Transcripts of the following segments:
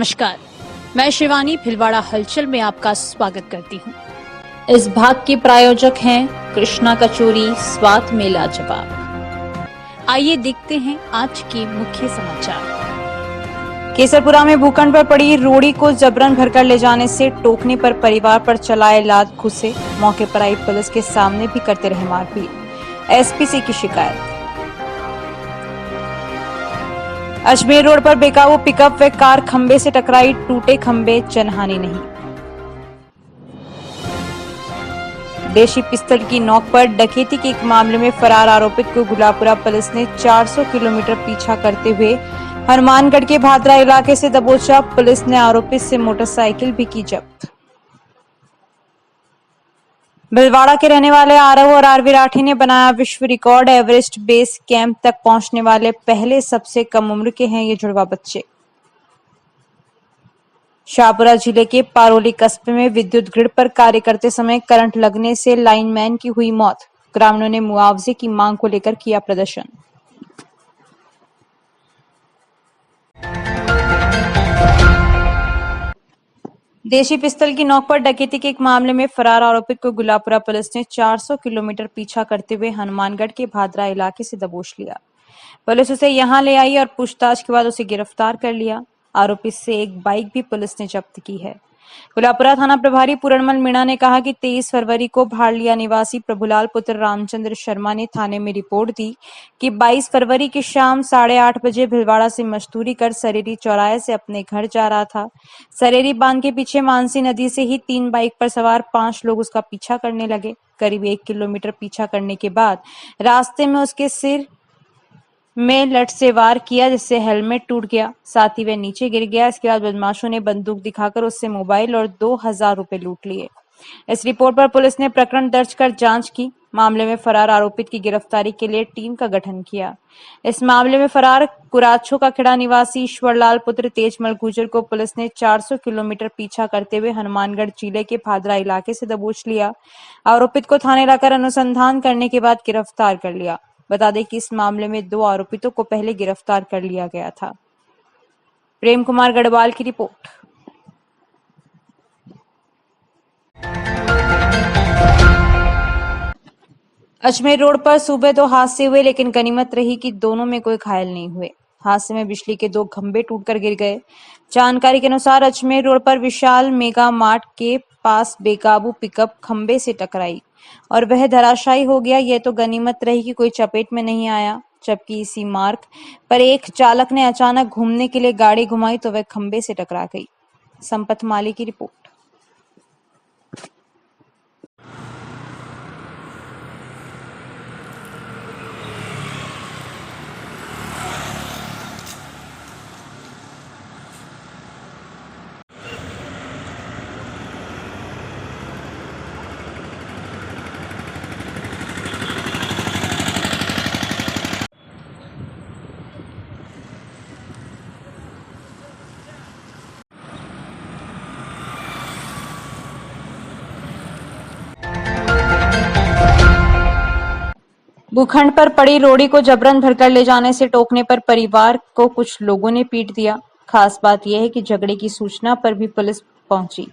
नमस्कार, मैं शिवानी भिलवाड़ा हलचल में आपका स्वागत करती हूँ। इस भाग के प्रायोजक हैं कृष्णा कचोरी, स्वाद में लाजवाब। आइए देखते हैं आज के मुख्य समाचार। केसरपुरा में भूखंड पर पड़ी रोड़ी को जबरन भरकर ले जाने से टोकने पर परिवार पर चलाए लात घुसे, मौके पर आई पुलिस के सामने भी करते रहे मारपीट, एसपीसी की शिकायत। अजमेर रोड पर बेकाबू पिकअप व कार खंबे से टकराई, टूटे खंबे, जनहानि नहीं। देशी पिस्तौल की नोक पर डकैती के एक मामले में फरार आरोपित को गुलापुरा पुलिस ने 400 किलोमीटर पीछा करते हुए हनुमानगढ़ के भादरा इलाके से दबोचा। पुलिस ने आरोपित से मोटरसाइकिल भी की जब्त। भिलवाड़ा के रहने वाले आरव और आरवी राठी ने बनाया विश्व रिकॉर्ड। एवरेस्ट बेस कैंप तक पहुंचने वाले पहले सबसे कम उम्र के हैं ये जुड़वा बच्चे। शाहपुरा जिले के पारोली कस्बे में विद्युत ग्रिड पर कार्य करते समय करंट लगने से लाइनमैन की हुई मौत। ग्रामीणों ने मुआवजे की मांग को लेकर किया प्रदर्शन। देशी पिस्तौल की नोक पर डकैती के एक मामले में फरार आरोपित को गुलापुरा पुलिस ने 400 किलोमीटर पीछा करते हुए हनुमानगढ़ के भादरा इलाके से दबोच लिया। पुलिस उसे यहां ले आई और पूछताछ के बाद उसे गिरफ्तार कर लिया। आरोपी से एक बाइक भी पुलिस ने जब्त की है। गुलापुरा थाना प्रभारी पूरणमल मीणा ने कहा कि 23 फरवरी को भाड़लिया निवासी प्रभुलाल पुत्र रामचंद्र शर्मा ने थाने में रिपोर्ट दी कि 22 फरवरी की शाम 8:30 बजे भिलवाड़ा से मजदूरी कर सरेरी चौराहे से अपने घर जा रहा था। सरेरी बांध के पीछे मानसी नदी से ही 3 बाइक पर सवार 5 लोग उसका पीछा करने लगे। करीब 1 किलोमीटर पीछा करने के बाद रास्ते में उसके सिर में लठ से वार किया, जिससे हेलमेट टूट गया, साथ ही वह नीचे गिर गया। इसके बाद बदमाशों ने बंदूक दिखाकर उससे मोबाइल और 2000 रुपए लूट लिए। इस रिपोर्ट पर पुलिस ने प्रकरण दर्ज कर जांच की। मामले में फरार आरोपित की गिरफ्तारी के लिए टीम का गठन किया। इस मामले में फरार कुराच्छो का खेड़ा निवासी ईश्वरलाल पुत्र तेजमल गुर्जर को पुलिस ने 400 किलोमीटर पीछा करते हुए हनुमानगढ़ जिले के भादरा इलाके से दबोच लिया। आरोपित को थाने लाकर अनुसंधान करने के बाद गिरफ्तार कर लिया। बता दें कि इस मामले में 2 आरोपितों को पहले गिरफ्तार कर लिया गया था। प्रेम कुमार गढ़वाल की रिपोर्ट। अजमेर रोड पर सुबह 2 हादसे हुए, लेकिन गनीमत रही कि दोनों में कोई घायल नहीं हुए। हादसे में बिजली के 2 खंभे टूटकर गिर गए। जानकारी के अनुसार अजमेर रोड पर विशाल मेगा मार्ट के पास बेकाबू पिकअप खंभे से टकराई और वह धराशायी हो गया। यह तो गनीमत रही कि कोई चपेट में नहीं आया, जबकि इसी मार्ग पर एक चालक ने अचानक घूमने के लिए गाड़ी घुमाई तो वह खंभे से टकरा गई। संपत माली की रिपोर्ट। भूखंड पर पड़ी रोड़ी को जबरन भरकर ले जाने से टोकने पर परिवार को कुछ लोगों ने पीट दिया। खास बात यह है कि झगड़े की सूचना पर भी पुलिस पहुंची,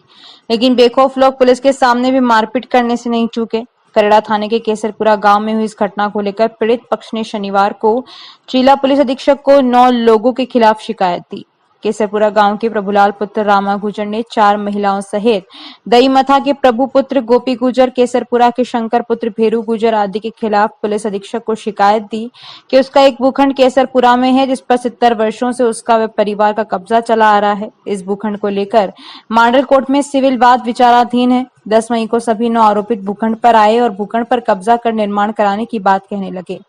लेकिन बेखौफ लोग पुलिस के सामने भी मारपीट करने से नहीं चूके। करेड़ा थाने के केसरपुरा गांव में हुई इस घटना को लेकर पीड़ित पक्ष ने शनिवार को चीला पुलिस अधीक्षक को 9 लोगों के खिलाफ शिकायत दी। केसरपुरा गांव के प्रभुलाल पुत्र रामा गुर्जर ने 4 महिलाओं सहित दईमथा के प्रभु पुत्र गोपी गुर्जर, केसरपुरा के शंकर पुत्र भेरू गुर्जर आदि के खिलाफ पुलिस अधीक्षक को शिकायत दी कि उसका एक भूखंड केसरपुरा में है, जिस पर 70 वर्षों से उसका व परिवार का कब्जा चला आ रहा है। इस भूखंड को लेकर मॉडल कोर्ट में सिविल वाद विचाराधीन है। 10 मई को सभी 9 आरोपित भूखंड पर आए और भूखंड पर कब्जा कर निर्माण कराने की बात कहने लगे।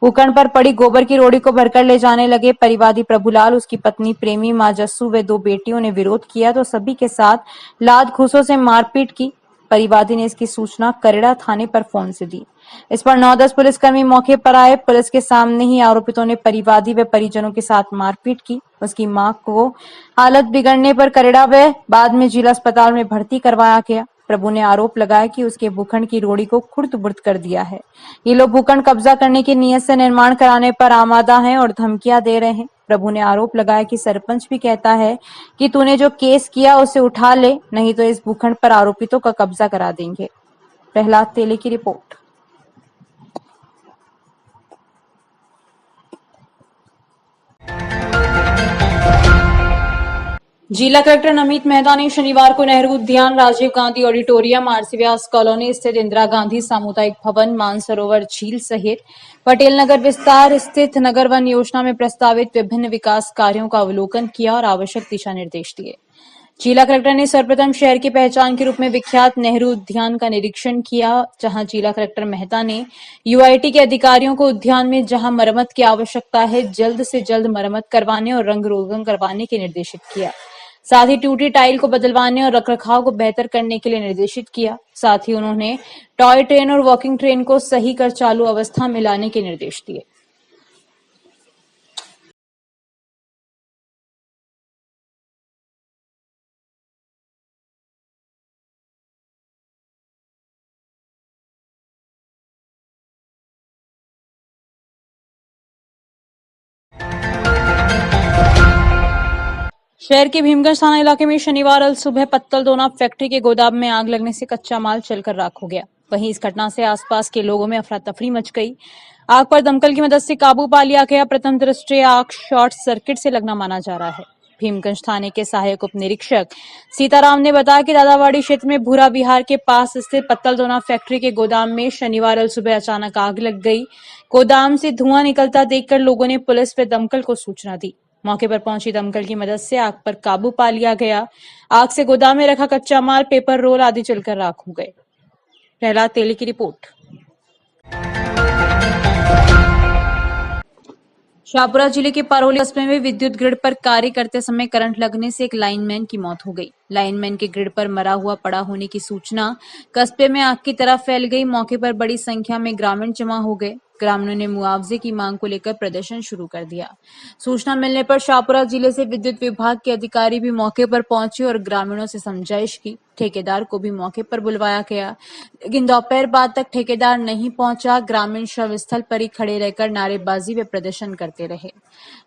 भूखंड पर पड़ी गोबर की रोड़ी को भरकर ले जाने लगे। परिवादी प्रभुलाल, उसकी पत्नी प्रेमी, मां जस्सू व 2 बेटियों ने विरोध किया तो सभी के साथ लात घूंसों से मारपीट की। परिवादी ने इसकी सूचना करेड़ा थाने पर फोन से दी। इस पर 9-10 पुलिसकर्मी मौके पर आए। पुलिस के सामने ही आरोपितों ने परिवादी व परिजनों के साथ मारपीट की। उसकी मां को हालत बिगड़ने पर करेड़ा व बाद में जिला अस्पताल में भर्ती करवाया गया। प्रभु ने आरोप लगाया कि उसके भूखंड की रोड़ी को खुर्द-बुर्द कर दिया है। ये लोग भूखंड कब्जा करने की नीयत से निर्माण कराने पर आमादा हैं और धमकियां दे रहे हैं। प्रभु ने आरोप लगाया कि सरपंच भी कहता है कि तूने जो केस किया उसे उठा ले, नहीं तो इस भूखंड पर आरोपितों का कब्जा करा देंगे। प्रहलाद तेली की रिपोर्ट। जिला कलेक्टर नमित मेहता ने शनिवार को नेहरू उद्यान, राजीव गांधी ऑडिटोरियम, आरसी व्यास कॉलोनी स्थित इंदिरा गांधी सामुदायिक भवन, मानसरोवर झील सहित पटेल नगर विस्तार स्थित नगर वन योजना में प्रस्तावित विभिन्न विकास कार्यों का अवलोकन किया और आवश्यक दिशा निर्देश दिए। जिला कलेक्टर ने सर्वप्रथम शहर की पहचान के रूप में विख्यात नेहरू उद्यान का निरीक्षण किया, जहां जिला कलेक्टर मेहता ने यूआईटी के अधिकारियों को उद्यान में जहां मरम्मत की आवश्यकता है, जल्द से जल्द मरम्मत करवाने और रंग रोगन करवाने के निर्देशित किया। साथ ही टूटी टाइल को बदलवाने और रखरखाव को बेहतर करने के लिए निर्देशित किया। साथ ही उन्होंने टॉय ट्रेन और वॉकिंग ट्रेन को सही कर चालू अवस्था में लाने के निर्देश दिए। शहर के भीमगंज थाना इलाके में शनिवार अल सुबह पत्तल दोना फैक्ट्री के गोदाम में आग लगने से कच्चा माल चलकर राख हो गया। वहीं इस घटना से आसपास के लोगों में अफरा तफरी मच गई। आग पर दमकल की मदद से काबू पा लिया गया। प्रथम दृष्टया आग शॉर्ट सर्किट से लगना माना जा रहा है। भीमगंज थाने के सहायक उप निरीक्षक सीताराम ने बताया कि दादावाड़ी क्षेत्र में भूरा विहार के पास स्थित पत्तल दोना फैक्ट्री के गोदाम में शनिवार अल सुबह अचानक आग लग गई। गोदाम से धुआं निकलता देखकर लोगों ने पुलिस व दमकल को सूचना दी। मौके पर पहुंची दमकल की मदद से आग पर काबू पा लिया गया। आग से गोदाम में रखा कच्चा माल, पेपर रोल आदि जलकर राख हो गए। प्रहलाद तेली की रिपोर्ट। शाहपुरा जिले के पारोली कस्बे में विद्युत ग्रिड पर कार्य करते समय करंट लगने से एक लाइनमैन की मौत हो गई। लाइनमैन के ग्रिड पर मरा हुआ पड़ा होने की सूचना कस्बे में आग की तरह फैल गई। मौके पर बड़ी संख्या में ग्रामीण जमा हो गए। ग्रामीणों ने मुआवजे की मांग को लेकर प्रदर्शन शुरू कर दिया। सूचना मिलने पर शाहपुरा जिले से विद्युत विभाग के अधिकारी भी मौके पर पहुंचे और ग्रामीणों से समझाइश की। ठेकेदार को भी मौके पर बुलवाया गया, लेकिन दोपहर बाद तक ठेकेदार नहीं पहुंचा। ग्रामीण शव स्थल पर ही खड़े रहकर नारेबाजी व प्रदर्शन करते रहे।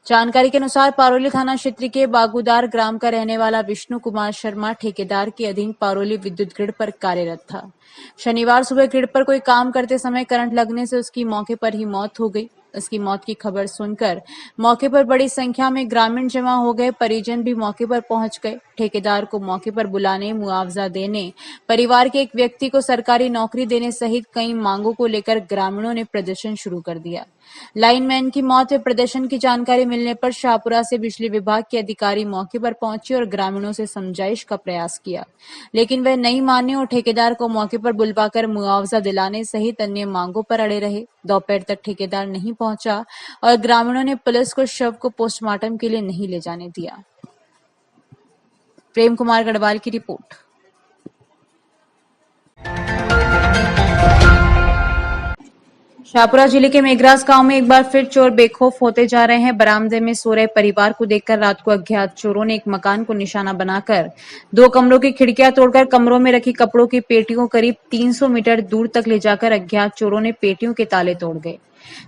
जानकारी के अनुसार पारोली थाना क्षेत्र के बागुदार ग्राम का रहने वाला विष्णु कुमार शर्मा ठेकेदार के अधीन पारोली विद्युत ग्रिड पर कार्यरत था। शनिवार सुबह ग्रिड पर कोई काम करते समय करंट लगने से उसकी मौके पर ही मौत हो गई। उसकी मौत की खबर सुनकर मौके पर बड़ी संख्या में ग्रामीण जमा हो गए। परिजन भी मौके पर पहुंच गए। ठेकेदार को मौके पर बुलाने, मुआवजा देने, परिवार के एक व्यक्ति को सरकारी नौकरी देने सहित कई मांगों को लेकर ग्रामीणों ने प्रदर्शन शुरू कर दिया। लाइनमैन की मौत व प्रदर्शन की जानकारी मिलने पर शाहपुरा से बिजली विभाग के अधिकारी मौके पर पहुंचे और ग्रामीणों से समझाइश का प्रयास किया, लेकिन वह नहीं माने और ठेकेदार को मौके पर बुलवाकर मुआवजा दिलाने सहित अन्य मांगों पर अड़े रहे। दोपहर तक ठेकेदार नहीं पहुंचा और ग्रामीणों ने पुलिस को शव को पोस्टमार्टम के लिए नहीं ले जाने दिया। प्रेम कुमार गढ़वाल की रिपोर्ट। शाहपुरा जिले के मेघराज गांव में एक बार फिर चोर बेखौफ होते जा रहे हैं। बरामदे में सो रहे परिवार को देखकर रात को अज्ञात चोरों ने एक मकान को निशाना बनाकर 2 कमरों की खिड़कियां तोड़कर कमरों में रखी कपड़ों की पेटियों करीब 300 मीटर दूर तक ले जाकर अज्ञात चोरों ने पेटियों के ताले तोड़ गए।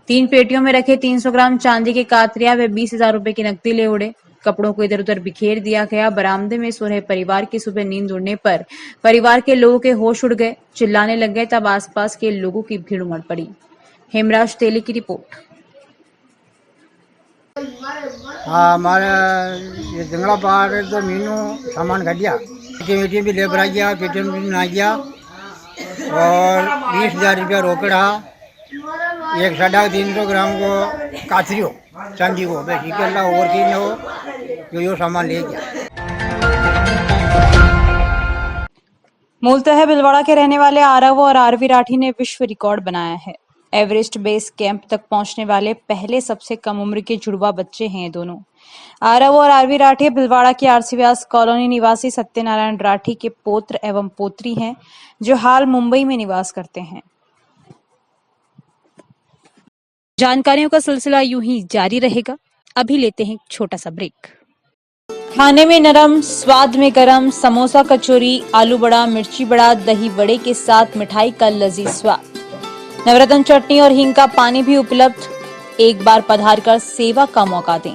3 पेटियों में रखे 300 ग्राम चांदी के कातरिया व 20,000 रुपए की नकदी ले उड़े। कपड़ों को इधर उधर बिखेर दिया गया। बरामदे में सो रहे परिवार की सुबह नींद उड़ने पर परिवार के लोगों के होश उड़ गए, चिल्लाने लग गए। तब आसपास के लोगों की भीड़ उमड़ पड़ी। हेमराज तेली की रिपोर्ट। हाँ, हमारे ये जंगला पहाड़ तो मीनू सामान कर दिया। पेटीएम भी ले भरा गया, पेटीएम भी बना गया और 20,000 रुपया रोकड़ रहा। एक 350 ग्राम को काथरियो चांदी को, बस ठीक है, और की हो जो सामान ले गया। मूलतः भिलवाड़ा के रहने वाले आरव और आरवी राठी ने विश्व रिकॉर्ड बनाया है। एवरेस्ट बेस कैंप तक पहुंचने वाले पहले सबसे कम उम्र के जुड़वा बच्चे हैं ये दोनों। आरव और आरवी राठी भिलवाड़ा की आरसी व्यास कॉलोनी निवासी सत्यनारायण राठी के पौत्र एवं पौत्री हैं, जो हाल मुंबई में निवास करते हैं। जानकारियों का सिलसिला यूं ही जारी रहेगा। अभी लेते हैं एक छोटा सा ब्रेक। खाने में नरम, स्वाद में गरम, समोसा, कचौरी, आलू बड़ा, मिर्ची बड़ा, दही बड़े के साथ मिठाई का लजीज स्वाद। नवरत्न चटनी और हींग का पानी भी उपलब्ध। एक बार पधार कर सेवा का मौका दें।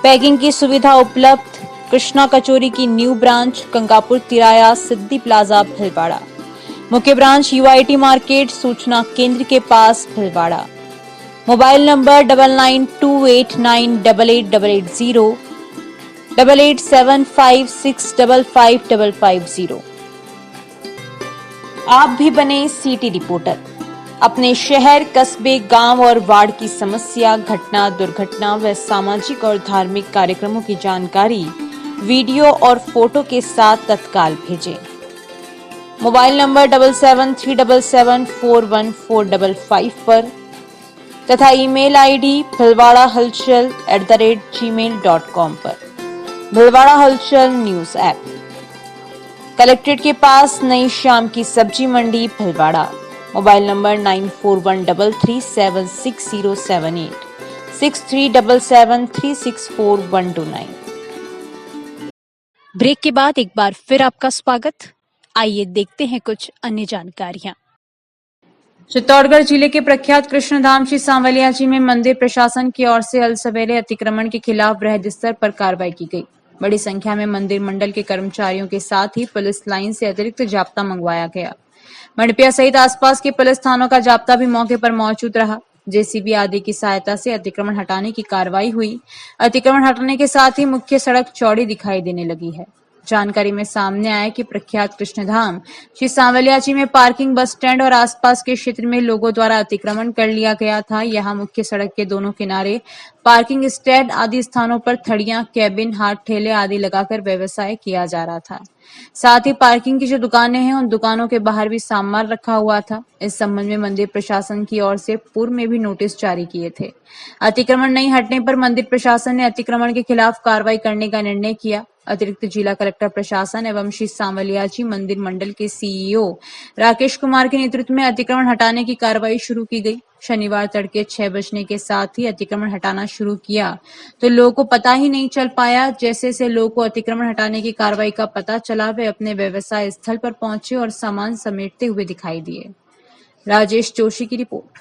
पैकिंग की सुविधा उपलब्ध। कृष्णा कचौरी की न्यू ब्रांच गंगापुर तिराया, सिद्धि प्लाजा, भीलवाड़ा। मुख्य ब्रांच यूआईटी मार्केट, सूचना केंद्र के पास, भीलवाड़ा। Mobile number 9928988880, 8875655550। आप भी बने सिटी रिपोर्टर। अपने शहर, कस्बे, गांव और वार्ड की समस्या, घटना, दुर्घटना व सामाजिक और धार्मिक कार्यक्रमों की जानकारी वीडियो और फोटो के साथ तत्काल भेजें। मोबाइल नंबर 7737741455 पर तथा ईमेल आईडी philwada.halchal@gmail.com पर। भीलवाड़ा हलचल न्यूज ऐप। कलेक्ट्रेट के पास नई शाम की सब्जी मंडी, भीलवाड़ा। Mobile number 9413376078, 6377364129। ब्रेक के बाद एक बार फिर आपका स्वागत। आइए देखते हैं कुछ अन्य जानकारियां। चित्तौड़गढ़ जिले के प्रख्यात कृष्णधाम श्री सांवलिया जी में मंदिर प्रशासन की ओर से अलसवेरे अतिक्रमण के खिलाफ बृहद स्तर पर कार्रवाई की गई। बड़ी संख्या में मंदिर मंडल के कर्मचारियों के साथ ही पुलिस लाइन से अतिरिक्त जाप्ता मंगवाया गया। मंडपिया सहित आसपास के पुलिस थानों का जाप्ता भी मौके पर मौजूद रहा। जेसीबी आदि की सहायता से अतिक्रमण हटाने की कार्रवाई हुई। अतिक्रमण हटाने के साथ ही मुख्य सड़क चौड़ी दिखाई देने लगी है। जानकारी में सामने आया कि प्रख्यात कृष्णधाम श्री सांवलिया जी में पार्किंग, बस स्टैंड और आसपास के क्षेत्र में लोगों द्वारा अतिक्रमण कर लिया गया था। यहाँ मुख्य सड़क के दोनों किनारे पार्किंग, स्टैंड आदि स्थानों पर थड़ियां, कैबिन, हाथ ठेले आदि लगाकर व्यवसाय किया जा रहा था। साथ ही पार्किंग की जो दुकानें हैं उन दुकानों के बाहर भी सामान रखा हुआ था। इस संबंध में मंदिर प्रशासन की ओर से पूर्व में भी नोटिस जारी किए थे। अतिक्रमण नहीं हटने पर मंदिर प्रशासन ने अतिक्रमण के खिलाफ कार्रवाई करने का निर्णय किया। अतिरिक्त जिला कलेक्टर प्रशासन एवं श्री सांवलिया जी मंदिर मंडल के सीईओ राकेश कुमार के नेतृत्व में अतिक्रमण हटाने की कार्रवाई शुरू की गई। शनिवार तड़के 6 बजने के साथ ही अतिक्रमण हटाना शुरू किया तो लोगों को पता ही नहीं चल पाया। जैसे से लोगों को अतिक्रमण हटाने की कार्रवाई का पता चला, वे अपने व्यवसाय स्थल पर पहुंचे और सामान समेटते हुए दिखाई दिए। राजेश जोशी की रिपोर्ट।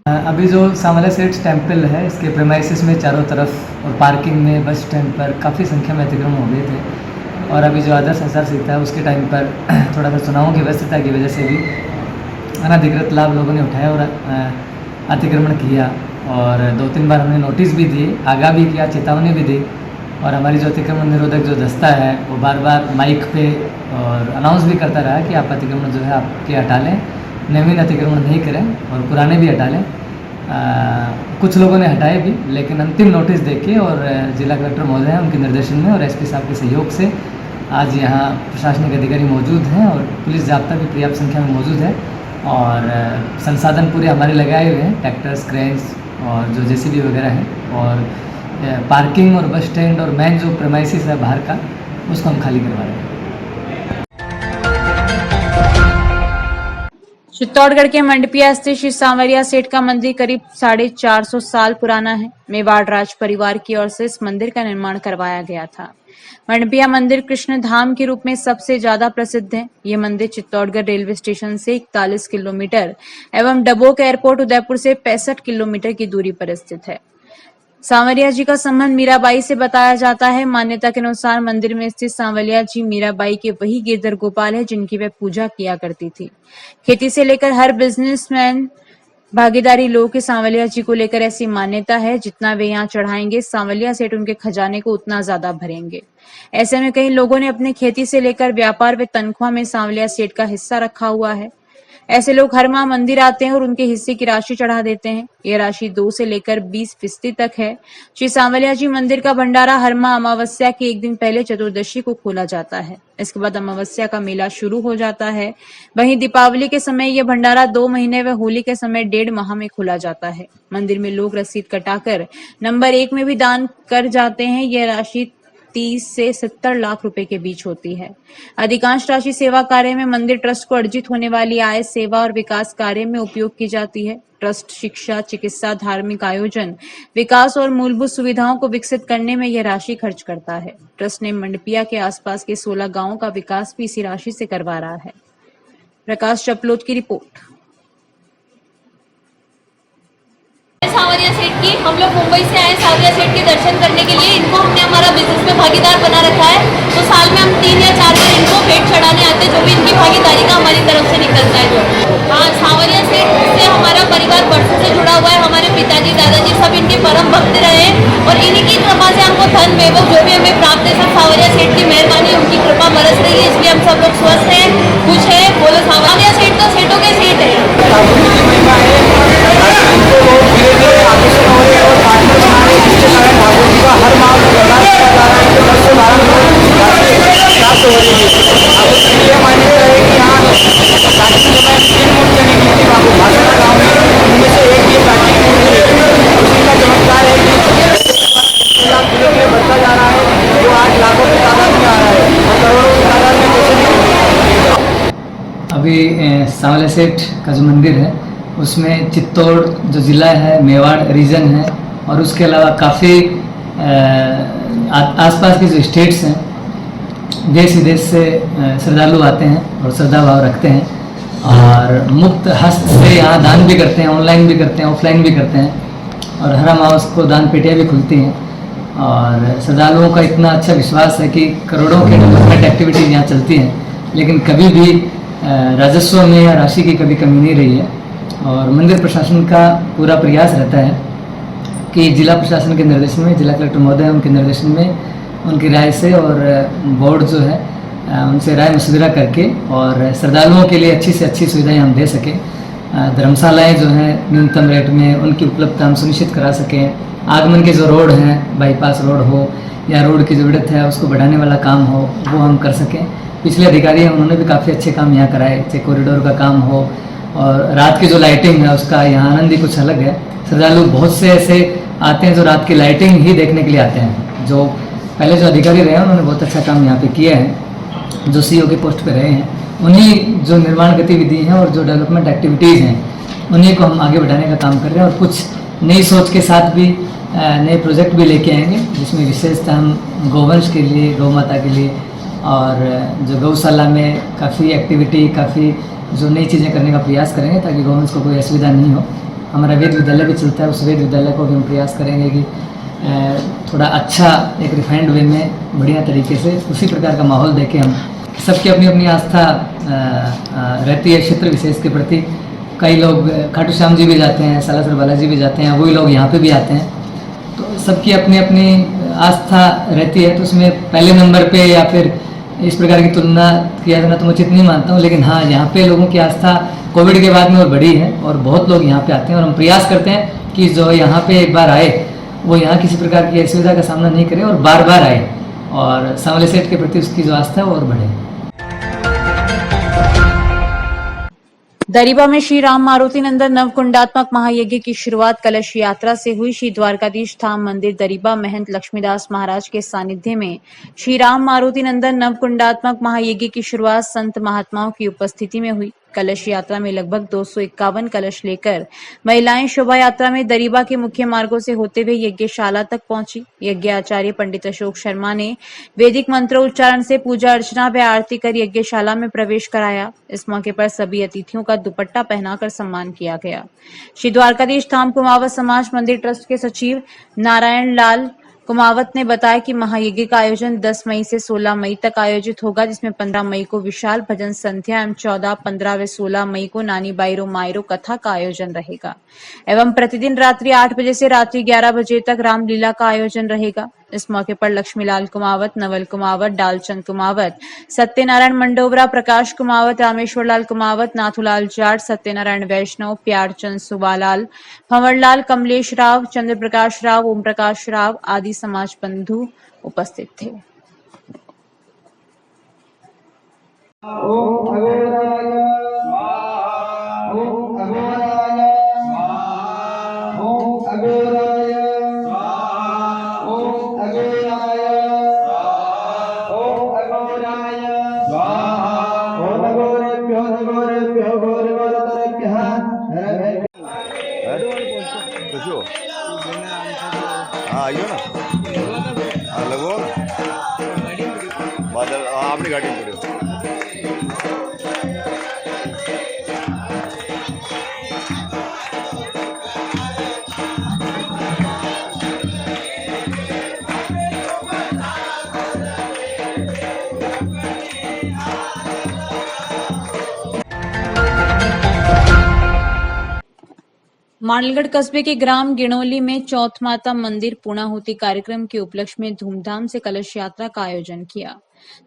अभी जो सांवलिया सेठ टेम्पल है, इसके प्रेमाइसिस में चारों तरफ और पार्किंग में, बस स्टैंड पर काफ़ी संख्या में अतिक्रमण हो गए थे। और अभी जो आदर्श आचार संहिता है उसके टाइम पर थोड़ा सा चुनावों की व्यस्तता की वजह से भी अनधिकृत लाभ लोगों ने उठाया और अतिक्रमण किया। और 2-3 बार हमने नोटिस भी दिए, आगाह भी किया, चेतावनी भी दी। और हमारी जो अतिक्रमण निरोधक जो दस्ता है वो बार बार माइक पे और अनाउंस भी करता रहा कि आप अतिक्रमण जो है आपके हटा लें, नवीन अतिक्रमण नहीं करें और पुराने भी हटा लें। कुछ लोगों ने हटाए भी, लेकिन अंतिम नोटिस देके और जिला कलेक्टर महोदय हैं उनके निर्देशन में और एसपी साहब के सहयोग से आज यहाँ प्रशासनिक अधिकारी मौजूद हैं और पुलिस जाब्ता भी पर्याप्त संख्या में मौजूद है। और संसाधन पूरे हमारे लगाए हुए हैं, ट्रैक्टर्स, क्रेन्स और जो जेसीबी वगैरह है। और पार्किंग और बस स्टैंड और मेन जो प्रेमाइसिस है बाहर का, उसको हम खाली करवा रहे हैं। चित्तौड़गढ़ के मंडपिया स्थित श्री सांवलिया सेठ का मंदिर करीब 450 साल पुराना है। मेवाड़ राज परिवार की ओर से इस मंदिर का निर्माण करवाया गया था। मंडपिया मंदिर कृष्ण धाम के रूप में सबसे ज्यादा प्रसिद्ध है। ये मंदिर चित्तौड़गढ़ रेलवे स्टेशन से 41 किलोमीटर एवं डबोक एयरपोर्ट उदयपुर से 65 किलोमीटर की दूरी पर स्थित है। सांवलिया जी का संबंध मीराबाई से बताया जाता है। मान्यता के अनुसार मंदिर में स्थित सांवलिया जी मीराबाई के वही गिरधर गोपाल है जिनकी वे पूजा किया करती थी। खेती से लेकर हर बिजनेसमैन भागीदारी लोग के सांवलिया जी को लेकर ऐसी मान्यता है, जितना वे यहाँ चढ़ाएंगे सांवलिया सेठ उनके खजाने को उतना ज्यादा भरेंगे। ऐसे में कई लोगों ने अपने खेती से लेकर व्यापार व तनख्वाह में सांवलिया सेठ का हिस्सा रखा हुआ है। ऐसे लोग हर माह मंदिर आते हैं और उनके हिस्से की राशि चढ़ा देते हैं। ये राशि 2 से लेकर 20% तक है। श्री सांवलिया जी मंदिर का भंडारा हर माह अमावस्या के एक दिन पहले चतुर्दशी को खोला जाता है। इसके बाद अमावस्या का मेला शुरू हो जाता है। वहीं दीपावली के समय यह भंडारा 2 महीने व होली के समय 1.5 माह में खोला जाता है। मंदिर में लोग रसीद कटाकर नंबर 1 में भी दान कर जाते हैं। यह राशि 30 से 70 लाख रुपए के बीच होती है। अधिकांश राशि सेवा कार्य में मंदिर ट्रस्ट को अर्जित होने वाली आय, सेवा और विकास कार्य में उपयोग की जाती है। ट्रस्ट शिक्षा, चिकित्सा, धार्मिक आयोजन, विकास और मूलभूत सुविधाओं को विकसित करने में यह राशि खर्च करता है। ट्रस्ट ने मंडपिया के आसपास के 16 गांवों का विकास भी इसी राशि से करवा रहा है। प्रकाश चपलोत की रिपोर्ट। सावरिया सेठ की, हम लोग मुंबई से आए सावरिया सेठ के दर्शन करने के लिए। इनको हमने हमारा बिजनेस में भागीदार बना रखा है, तो साल में हम 3 या 4 बार इनको भेंट चढ़ाने आते हैं, जो भी इनकी भागीदारी का हमारी तरफ से निकलता है। हाँ, सावरिया सेठ से हमारा परिवार बरसों से जुड़ा हुआ है। हमारे पिताजी, दादाजी सब इनके परम भक्त रहे हैं और इन्हीं की कृपा से हमको धन वैभव जो भी हमें प्राप्त है सब सावरिया सेठ की मेहरबानी, उनकी कृपा बरस रही है। इसलिए हम सब लोग स्वस्थ हैं, खुश है। बोलो सावरिया सेठ तो सेठों के सेठ है। अभी सांवला सेठ का जो मंदिर है उसमें चित्तौड़ जो ज़िला है, मेवाड़ रीजन है और उसके अलावा काफ़ी आसपास के जो स्टेट्स हैं, देश विदेश से श्रद्धालु आते हैं और श्रद्धा भाव रखते हैं और मुक्त हस्त से यहाँ दान भी करते हैं, ऑनलाइन भी करते हैं, ऑफलाइन भी करते हैं और हर अमावस को दान पेटियाँ भी खुलती हैं और श्रद्धालुओं का इतना अच्छा विश्वास है कि करोड़ों के डेवलपमेंट एक्टिविटीज़ यहाँ चलती हैं, लेकिन कभी भी राजस्व में या राशि की कभी कमी नहीं रही है। और मंदिर प्रशासन का पूरा प्रयास रहता है कि जिला प्रशासन के निर्देशन में, जिला कलेक्टर महोदय उनके निर्देशन में, उनकी राय से और बोर्ड जो है उनसे राय मशविरा करके और श्रद्धालुओं के लिए अच्छी से अच्छी सुविधाएं हम दे सकें। धर्मशालाएं जो हैं न्यूनतम रेट में उनकी उपलब्धता हम सुनिश्चित करा सकें। आगमन के जो रोड हैं, बाईपास रोड हो या रोड की जो विड्थ है उसको बढ़ाने वाला काम हो, वो हम कर सकें। पिछले अधिकारी हैं उन्होंने भी काफ़ी अच्छे काम यहाँ कराए, चाहे कॉरिडोर का काम हो और रात की जो लाइटिंग है उसका यहाँ आनंद ही कुछ अलग है। श्रद्धालु बहुत से ऐसे आते हैं जो रात की लाइटिंग ही देखने के लिए आते हैं। जो पहले जो अधिकारी रहे हैं उन्होंने बहुत अच्छा काम यहाँ पे किया है, जो सीईओ की पोस्ट पे रहे हैं, उन्हीं जो निर्माण गतिविधि हैं और जो डेवलपमेंट एक्टिविटीज़ हैं उन्हीं को हम आगे बढ़ाने का काम कर रहे हैं और कुछ नई सोच के साथ भी नए प्रोजेक्ट भी लेके आएंगे, जिसमें विशेषतः हम गौवंश के लिए, गौ माता के लिए और जो गौशाला में काफ़ी एक्टिविटी, काफ़ी जो नई चीज़ें करने का प्रयास करेंगे ताकि गौवंश को कोई असुविधा नहीं हो। हमारा वेद विद्यालय भी चलता है, उस वेद विद्यालय को भी हम प्रयास करेंगे कि थोड़ा अच्छा एक रिफाइंड वे में बढ़िया तरीके से उसी प्रकार का माहौल देके हम सबकी अपनी अपनी आस्था रहती है क्षेत्र विशेष के प्रति। कई लोग खाटू श्याम जी भी जाते हैं, सालासर बालाजी भी जाते हैं, वही लोग यहाँ पे भी आते हैं, तो सबकी अपनी अपनी आस्था रहती है। तो उसमें पहले नंबर पे या फिर इस प्रकार की तुलना किया जाना तो मैं उचित नहीं मानता हूँ, लेकिन हाँ यहाँ पे लोगों की आस्था कोविड के बाद में और बढ़ी है और बहुत लोग यहाँ पे आते हैं और हम प्रयास करते हैं कि जो यहाँ पे एक बार आए वो यहाँ किसी प्रकार की असुविधा का सामना नहीं करे और बार बार आए और सांवले सेठ के प्रति उसकी जो आस्था है वो और बढ़े। दरीबा में श्री राम मारुति नंदन नवकुंडात्मक महायज्ञ की शुरुआत कलश यात्रा से हुई। श्री द्वारकाधीश धाम मंदिर दरीबा महंत लक्ष्मीदास महाराज के सानिध्य में श्री राम मारुति नंदन नवकुंडात्मक महायज्ञ की शुरुआत संत महात्माओं की उपस्थिति में हुई। कलश यात्रा में लगभग 251 कलश लेकर महिलाएं शोभा यात्रा में दरीबा के मुख्य मार्गों से होते हुए यज्ञशाला तक पहुंची। यज्ञ आचार्य पंडित अशोक शर्मा ने वैदिक मंत्रोच्चारण से पूजा अर्चना व आरती कर यज्ञशाला में प्रवेश कराया। इस मौके पर सभी अतिथियों का दुपट्टा पहनाकर सम्मान किया गया। श्री द्वारकाधीश धाम कुमावत समाज मंदिर ट्रस्ट के सचिव नारायण लाल कुमावत ने बताया कि महायज्ञ का आयोजन 10 मई से 16 मई तक आयोजित होगा, जिसमें 15 मई को विशाल भजन संध्या एवं 14, 15 व 16 मई को नानी बाईरो मायरो कथा का आयोजन रहेगा एवं प्रतिदिन रात्रि 8 बजे से रात्रि 11 बजे तक रामलीला का आयोजन रहेगा। इस मौके पर लक्ष्मीलाल कुमावत, नवल कुमावत, डालचंद कुमावत, सत्यनारायण मंडोवरा, प्रकाश कुमावत, रामेश्वर लाल कुमावत, नाथूलाल जाट, सत्यनारायण वैष्णव, प्यारचंद सुबालाल, भंवरलाल, कमलेश राव, चंद्र प्रकाश राव, ओम प्रकाश राव आदि समाज बंधु उपस्थित थे। कैसे हो? हाँ आइयो ना। हाँ लगो बादल आपने गाड़ी में पड़े हो। मांडलगढ़ कस्बे के ग्राम गिणोली में चौथ माता मंदिर पूर्णाहुति कार्यक्रम के उपलक्ष्य में धूमधाम से कलश यात्रा का आयोजन किया,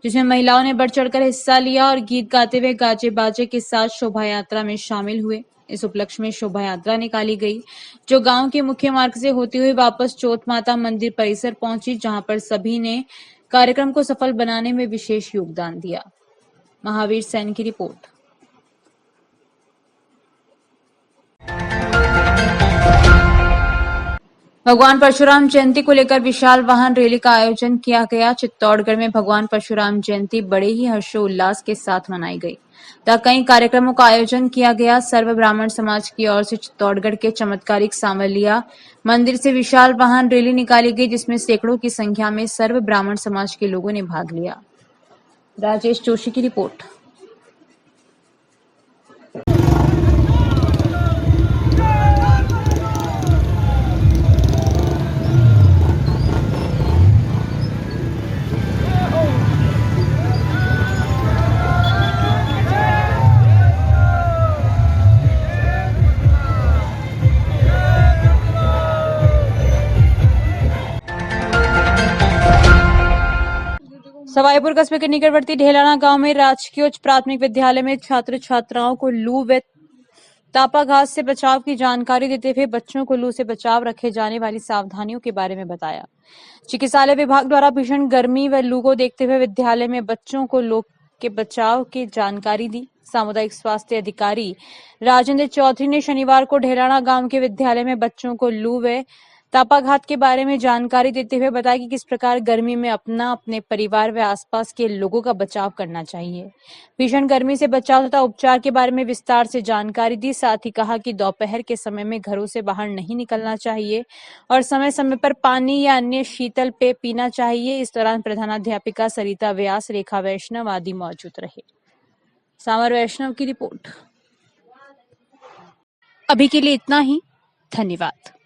जिसमें महिलाओं ने बढ़ चढ़कर हिस्सा लिया और गीत गाते हुए गाजे बाजे के साथ शोभा यात्रा में शामिल हुए। इस उपलक्ष्य में शोभा यात्रा निकाली गई, जो गांव के मुख्य मार्ग से होती हुई वापस चौथ माता मंदिर परिसर पहुंची, जहां पर सभी ने कार्यक्रम को सफल बनाने में विशेष योगदान दिया। महावीर सैन की रिपोर्ट। भगवान परशुराम जयंती को लेकर विशाल वाहन रैली का आयोजन किया गया। चित्तौड़गढ़ में भगवान परशुराम जयंती बड़े ही हर्षोल्लास के साथ मनाई गई, तथा कई कार्यक्रमों का आयोजन किया गया। सर्व ब्राह्मण समाज की ओर से चित्तौड़गढ़ के चमत्कारिक सांवलिया मंदिर से विशाल वाहन रैली निकाली गई, जिसमें सैकड़ों की संख्या में सर्व ब्राह्मण समाज के लोगों ने भाग लिया। राजेश जोशी की रिपोर्ट। सवाईपुर कस्बे के निकटवर्ती ढेलाना गांव में राजकीय उच्च प्राथमिक विद्यालय में छात्र छात्राओं को लू व तापाघात से बचाव की जानकारी देते हुए बच्चों को लू से बचाव रखे जाने वाली सावधानियों के बारे में बताया। चिकित्सालय विभाग द्वारा भीषण गर्मी व लू को देखते हुए विद्यालय में बच्चों को लू के बचाव की जानकारी दी। सामुदायिक स्वास्थ्य अधिकारी राजेंद्र चौधरी ने शनिवार को ढेलाना गांव के विद्यालय में बच्चों को लू व तापाघात के बारे में जानकारी देते हुए बताया कि किस प्रकार गर्मी में अपना, अपने परिवार व आसपास के लोगों का बचाव करना चाहिए। भीषण गर्मी से बचाव तथा उपचार के बारे में विस्तार से जानकारी दी। साथ ही कहा कि दोपहर के समय में घरों से बाहर नहीं निकलना चाहिए और समय समय पर पानी या अन्य शीतल पेय पीना चाहिए। इस दौरान प्रधानाध्यापिका सरिता व्यास, रेखा वैष्णव आदि मौजूद रहे। सामर वैष्णव की रिपोर्ट। अभी के लिए इतना ही। धन्यवाद।